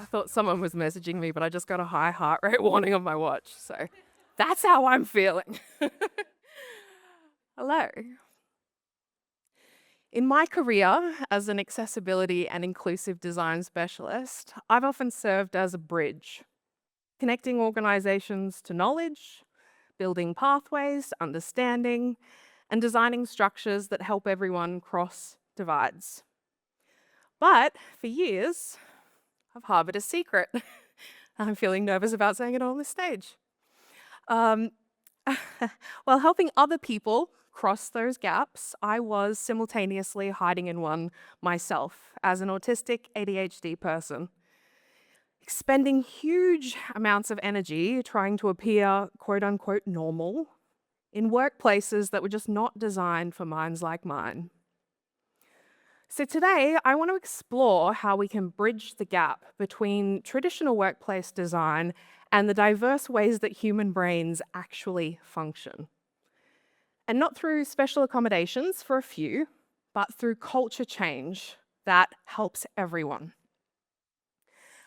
I thought someone was messaging me, but I just got a high heart rate warning on my watch. So that's how I'm feeling. Hello. In my career as an accessibility and inclusive design specialist, I've often served as a bridge, connecting organizations to knowledge, building pathways to understanding, and designing structures that help everyone cross divides. But for years, I've harbored a secret. I'm feeling nervous about saying it on this stage. While helping other people cross those gaps, I was simultaneously hiding in one myself as an autistic ADHD person, expending huge amounts of energy trying to appear quote unquote normal in workplaces that were just not designed for minds like mine. So today, I want to explore how we can bridge the gap between traditional workplace design and the diverse ways that human brains actually function. And not through special accommodations for a few, but through culture change that helps everyone.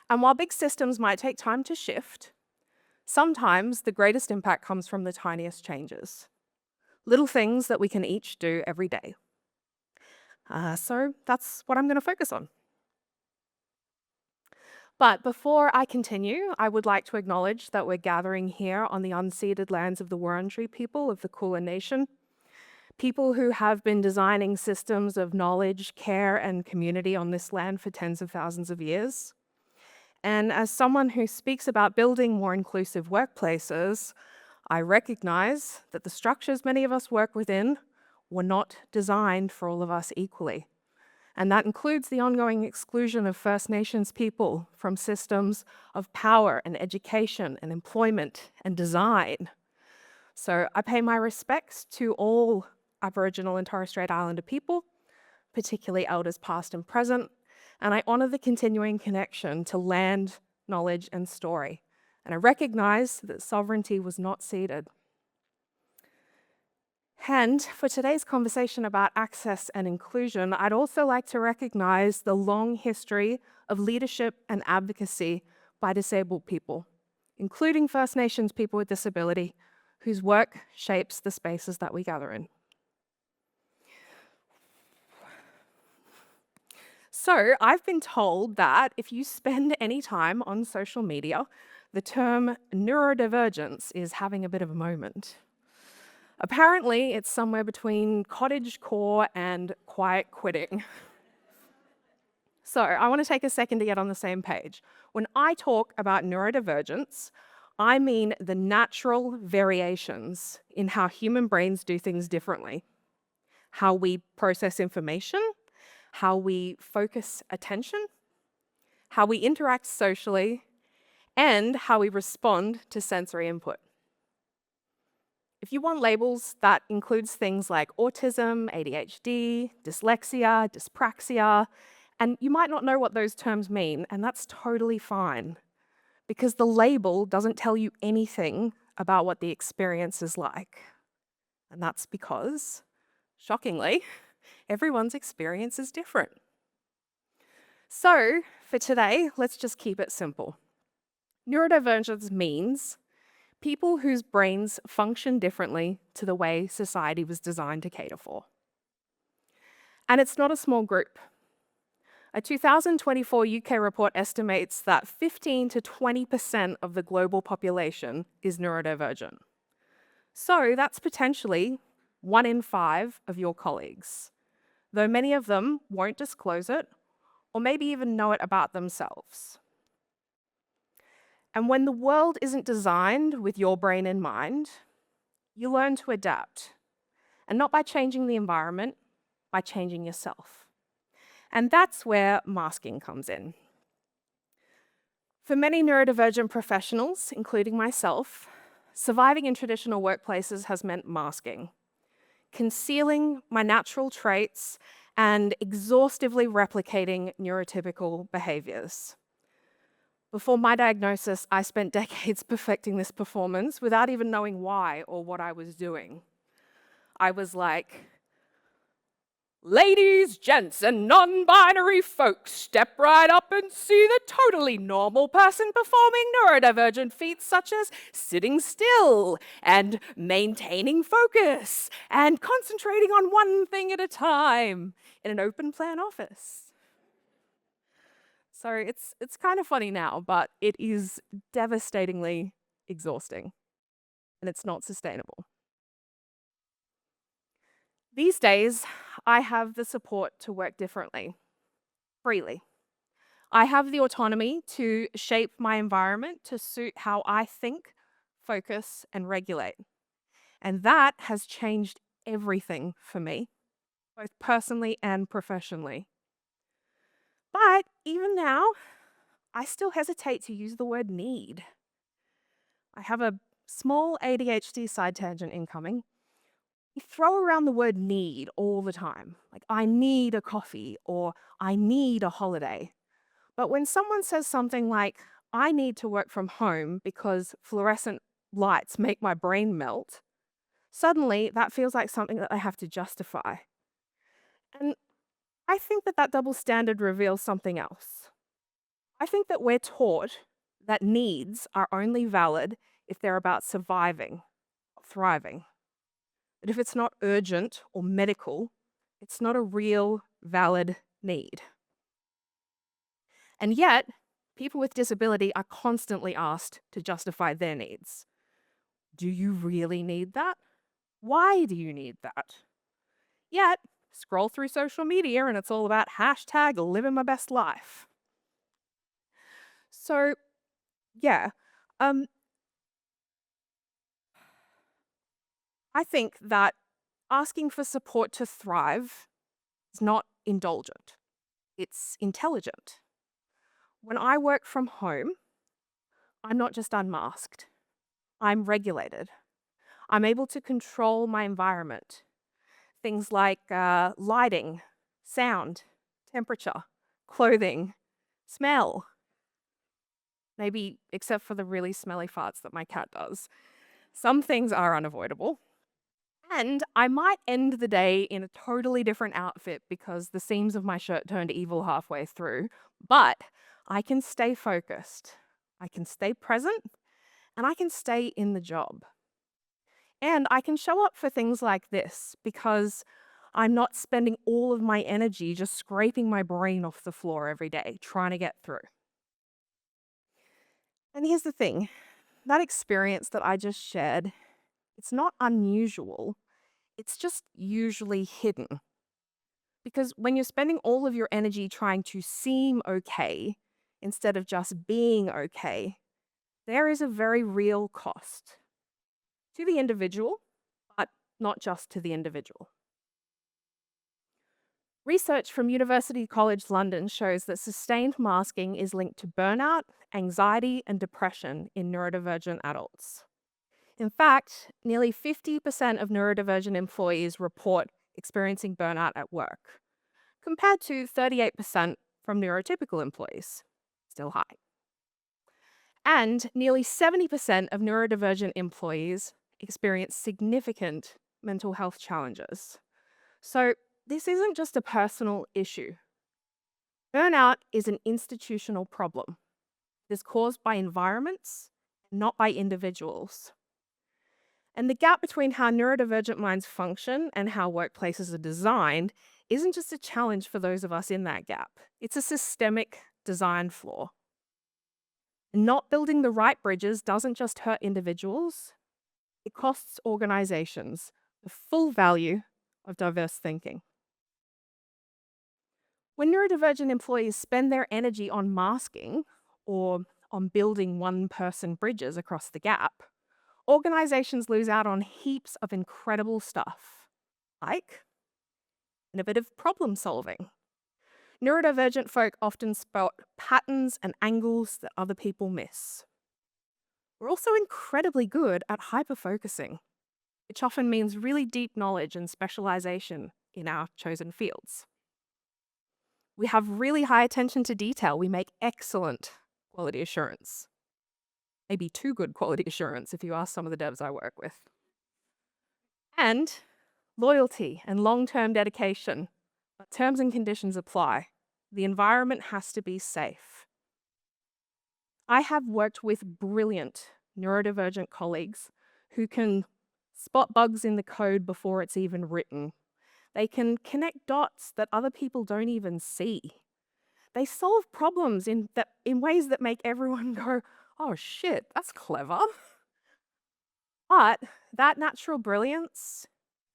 And while big systems might take time to shift, sometimes the greatest impact comes from the tiniest changes. Little things that we can each do every day. So that's what I'm going to focus on. But before I continue, I would like to acknowledge that we're gathering here on the unceded lands of the Wurundjeri people of the Kulin Nation, people who have been designing systems of knowledge, care, and community on this land for tens of thousands of years. And as someone who speaks about building more inclusive workplaces, I recognize that the structures many of us work within were not designed for all of us equally. And that includes the ongoing exclusion of First Nations people from systems of power and education and employment and design. So I pay my respects to all Aboriginal and Torres Strait Islander people, particularly elders past and present, and I honour the continuing connection to land, knowledge, and story. And I recognise that sovereignty was not ceded. And for today's conversation about access and inclusion, I'd also like to recognise the long history of leadership and advocacy by disabled people, including First Nations people with disability, whose work shapes the spaces that we gather in. So I've been told that if you spend any time on social media, the term neurodivergence is having a bit of a moment. Apparently, it's somewhere between cottagecore and quiet quitting. So I want to take a second to get on the same page. When I talk about neurodivergence, I mean the natural variations in how human brains do things differently, how we process information, how we focus attention, how we interact socially, and how we respond to sensory input. If you want labels, that includes things like autism, ADHD, dyslexia, dyspraxia, and you might not know what those terms mean, and that's totally fine, because the label doesn't tell you anything about what the experience is like. And that's because, shockingly, everyone's experience is different. So, for today, let's just keep it simple. Neurodivergence means people whose brains function differently to the way society was designed to cater for. And it's not a small group. A 2024 UK report estimates that 15 to 20% of the global population is neurodivergent. So that's potentially 1 in 5 of your colleagues, though many of them won't disclose it or maybe even know it about themselves. And when the world isn't designed with your brain in mind, you learn to adapt. And not by changing the environment, by changing yourself. And that's where masking comes in. For many neurodivergent professionals, including myself, surviving in traditional workplaces has meant masking, concealing my natural traits and exhaustively replicating neurotypical behaviors. Before my diagnosis, I spent decades perfecting this performance without even knowing why or what I was doing. I was like Ladies, gents, and non-binary folks, step right up and see the totally normal person performing neurodivergent feats such as sitting still and maintaining focus and concentrating on one thing at a time in an open plan office. So it's kind of funny now, but it is devastatingly exhausting and it's not sustainable. These days, I have the support to work differently, freely. I have the autonomy to shape my environment to suit how I think, focus, and regulate. And that has changed everything for me, both personally and professionally. But even now, I still hesitate to use the word need. I have a small ADHD side tangent incoming. We throw around the word need all the time. Like, I need a coffee or I need a holiday. But when someone says something like, I need to work from home because fluorescent lights make my brain melt, suddenly that feels like something that they have to justify. And I think that that double standard reveals something else. I think that we're taught that needs are only valid if they're about surviving, thriving. That if it's not urgent or medical, it's not a real valid need. And yet, people with disability are constantly asked to justify their needs. Do you really need that? Why do you need that? Yet, scroll through social media and it's all about hashtag living my best life. So, yeah, I think that asking for support to thrive is not indulgent, it's intelligent. When I work from home, I'm not just unmasked, I'm regulated. I'm able to control my environment. Things like lighting, sound, temperature, clothing, smell. Maybe except for the really smelly farts that my cat does. Some things are unavoidable. And I might end the day in a totally different outfit because the seams of my shirt turned evil halfway through. But I can stay focused. I can stay present and I can stay in the job. And I can show up for things like this because I'm not spending all of my energy just scraping my brain off the floor every day trying to get through. And here's the thing, that experience that I just shared, it's not unusual. It's just usually hidden. Because when you're spending all of your energy trying to seem okay instead of just being okay, there is a very real cost to the individual, but not just to the individual. Research from University College London shows that sustained masking is linked to burnout, anxiety, and depression in neurodivergent adults. In fact, nearly 50% of neurodivergent employees report experiencing burnout at work, compared to 38% from neurotypical employees. Still high. And nearly 70% of neurodivergent employees experience significant mental health challenges. So this isn't just a personal issue. Burnout is an institutional problem. It is caused by environments, not by individuals. And the gap between how neurodivergent minds function and how workplaces are designed isn't just a challenge for those of us in that gap. It's a systemic design flaw. Not building the right bridges doesn't just hurt individuals, it costs organizations the full value of diverse thinking. When neurodivergent employees spend their energy on masking or on building one-person bridges across the gap, organizations lose out on heaps of incredible stuff, like innovative problem solving. Neurodivergent folk often spot patterns and angles that other people miss. We're also incredibly good at hyperfocusing, which often means really deep knowledge and specialization in our chosen fields. We have really high attention to detail. We make excellent quality assurance. Maybe too good quality assurance if you ask some of the devs I work with. And loyalty and long-term dedication But terms and conditions apply. The environment has to be safe. I have worked with brilliant neurodivergent colleagues who can spot bugs in the code before it's even written. They can connect dots that other people don't even see. They solve problems in ways that make everyone go, oh shit, that's clever. But that natural brilliance,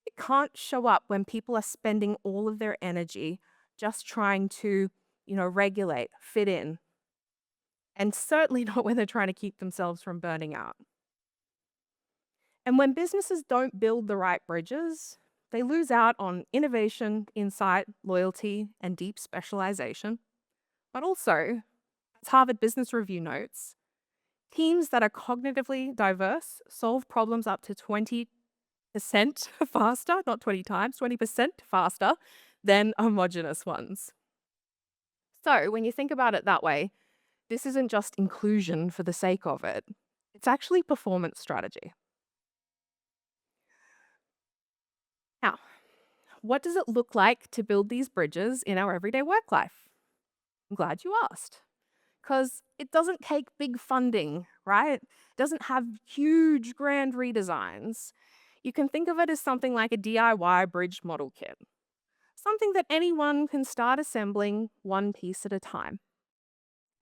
it can't show up when people are spending all of their energy just trying to, regulate, fit in, and certainly not when they're trying to keep themselves from burning out. And when businesses don't build the right bridges, they lose out on innovation, insight, loyalty, and deep specialization. But also, as Harvard Business Review notes, teams that are cognitively diverse solve problems up to 20% faster, not 20 times, 20% faster than homogenous ones. So when you think about it that way, this isn't just inclusion for the sake of it. It's actually performance strategy. Now, what does it look like to build these bridges in our everyday work life? I'm glad you asked. Because it doesn't take big funding, right? It doesn't have huge grand redesigns. You can think of it as something like a DIY bridge model kit, something that anyone can start assembling one piece at a time.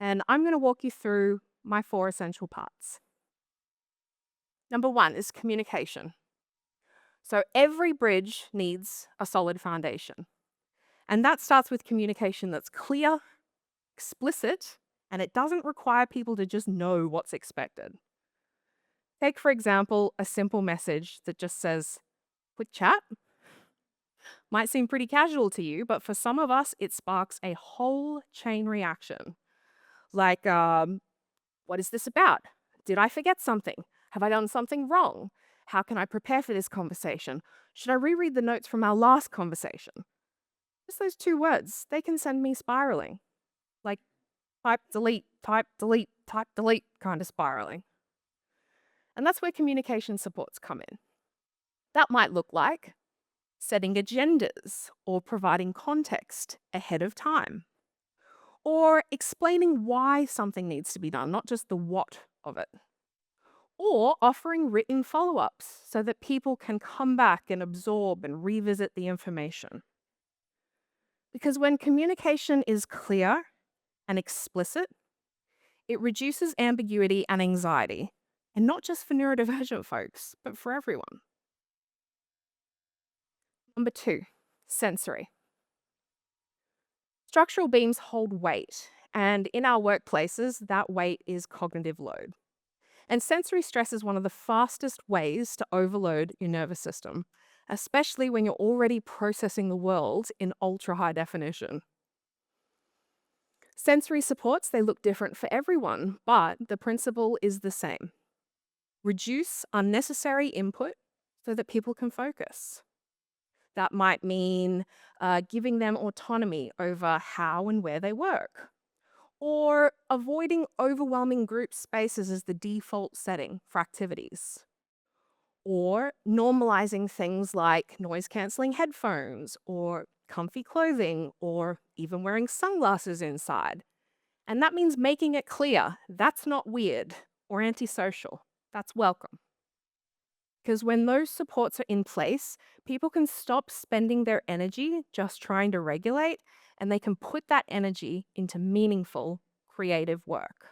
And I'm going to walk you through my 4 essential parts. Number 1 is communication. So every bridge needs a solid foundation. And that starts with communication that's clear, explicit, and it doesn't require people to just know what's expected. Take, for example, a simple message that just says, quick chat. Might seem pretty casual to you, but for some of us, it sparks a whole chain reaction. Like, what is this about? Did I forget something? Have I done something wrong? How can I prepare for this conversation? Should I reread the notes from our last conversation? Just those 2 words, they can send me spiraling. Like type, delete, type, delete kind of spiraling. And that's where communication supports come in. That might look like setting agendas or providing context ahead of time, or explaining why something needs to be done, not just the what of it, or offering written follow-ups so that people can come back and absorb and revisit the information. Because when communication is clear and explicit, it reduces ambiguity and anxiety, and not just for neurodivergent folks, but for everyone. Number 2, sensory. Structural beams hold weight, and in our workplaces, that weight is cognitive load. And sensory stress is one of the fastest ways to overload your nervous system, especially when you're already processing the world in ultra high definition. Sensory supports, they look different for everyone, but the principle is the same. Reduce unnecessary input so that people can focus. That might mean giving them autonomy over how and where they work, or avoiding overwhelming group spaces as the default setting for activities, or normalizing things like noise-canceling headphones, or comfy clothing, or even wearing sunglasses inside. And that means making it clear that's not weird or antisocial. That's welcome. Because when those supports are in place, people can stop spending their energy just trying to regulate, and they can put that energy into meaningful, creative work.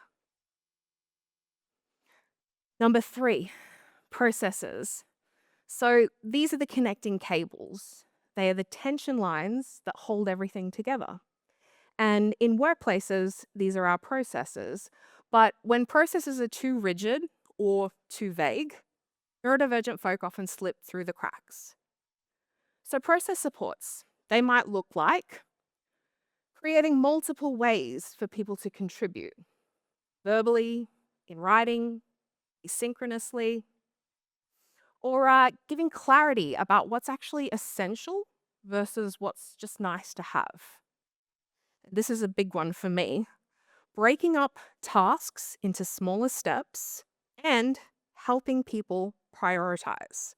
Number 3, processes. So these are the connecting cables. They are the tension lines that hold everything together. And in workplaces, these are our processes. But when processes are too rigid or too vague, neurodivergent folk often slip through the cracks. So process supports, they might look like creating multiple ways for people to contribute, verbally, in writing, asynchronously, or giving clarity about what's actually essential versus what's just nice to have. This is a big one for me. Breaking up tasks into smaller steps and helping people prioritize.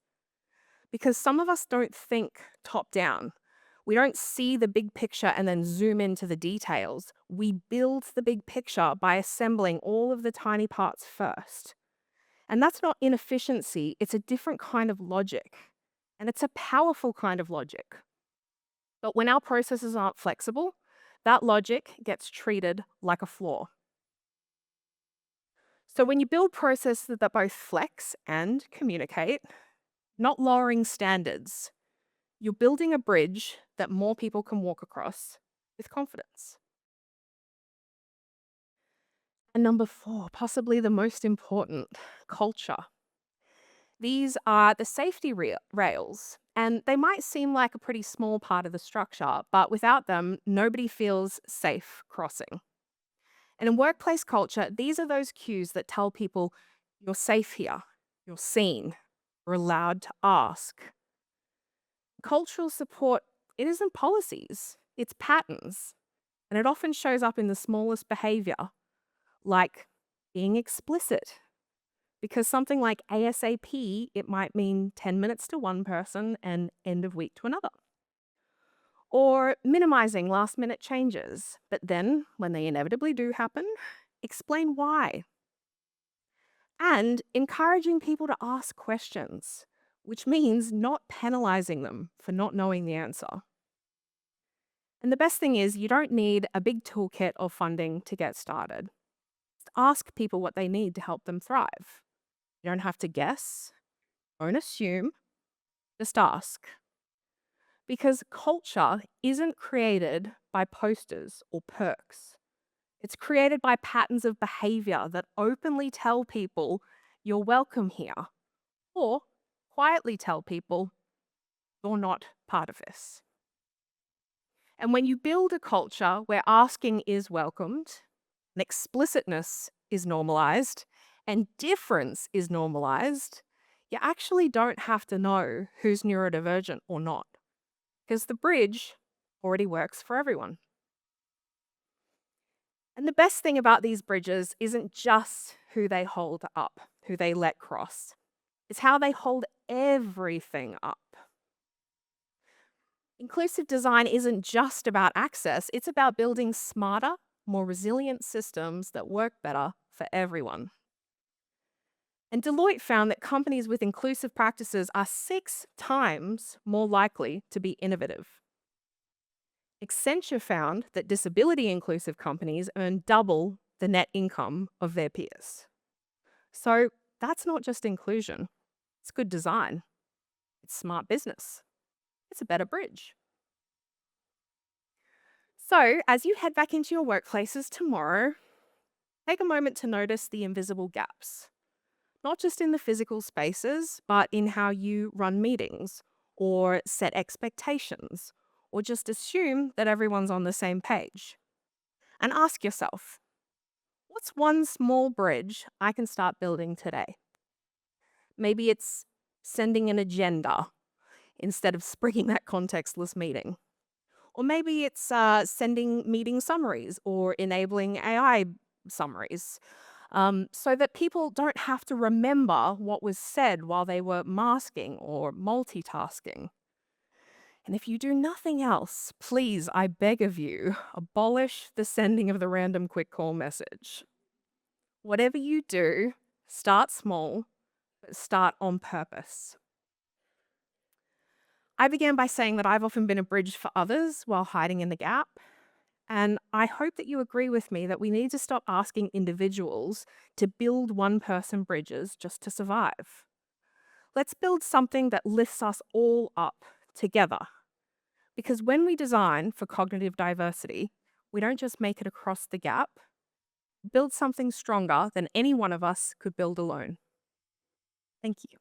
Because some of us don't think top down. We don't see the big picture and then zoom into the details. We build the big picture by assembling all of the tiny parts first. And that's not inefficiency, it's a different kind of logic. And it's a powerful kind of logic. But when our processes aren't flexible, that logic gets treated like a flaw. So when you build processes that both flex and communicate, not lowering standards, you're building a bridge that more people can walk across with confidence. And number 4, possibly the most important, culture. These are the safety rails, and they might seem like a pretty small part of the structure, but without them, nobody feels safe crossing. And in workplace culture, these are those cues that tell people you're safe here, you're seen, you're allowed to ask. Cultural support, it isn't policies, it's patterns. And it often shows up in the smallest behavior, like being explicit. Because something like ASAP, it might mean 10 minutes to one person and end of week to another. Or minimizing last minute changes, but then when they inevitably do happen, explain why. And encouraging people to ask questions, which means not penalizing them for not knowing the answer. And the best thing is, you don't need a big toolkit or funding to get started. Just ask people what they need to help them thrive. You don't have to guess, don't assume, just ask. Because culture isn't created by posters or perks. It's created by patterns of behavior that openly tell people you're welcome here, or quietly tell people you're not part of this. And when you build a culture where asking is welcomed, and explicitness is normalized, and difference is normalized, you actually don't have to know who's neurodivergent or not, because the bridge already works for everyone. And the best thing about these bridges isn't just who they hold up, who they let cross. It's how they hold everything up. Inclusive design isn't just about access, it's about building smarter, more resilient systems that work better for everyone. And Deloitte found that companies with inclusive practices are 6 times more likely to be innovative. Accenture found that disability inclusive companies earn double the net income of their peers. So that's not just inclusion, it's good design, it's smart business, it's a better bridge. So as you head back into your workplaces tomorrow, take a moment to notice the invisible gaps, not just in the physical spaces, but in how you run meetings or set expectations, or just assume that everyone's on the same page. And ask yourself, what's one small bridge I can start building today? Maybe it's sending an agenda instead of springing that contextless meeting. Or maybe it's sending meeting summaries or enabling AI summaries so that people don't have to remember what was said while they were masking or multitasking. And if you do nothing else, please, I beg of you, abolish the sending of the random quick call message. Whatever you do, start small, but start on purpose. I began by saying that I've often been a bridge for others while hiding in the gap. And I hope that you agree with me that we need to stop asking individuals to build one-person bridges just to survive. Let's build something that lifts us all up together. Because when we design for cognitive diversity, we don't just make it across the gap, we build something stronger than any one of us could build alone. Thank you.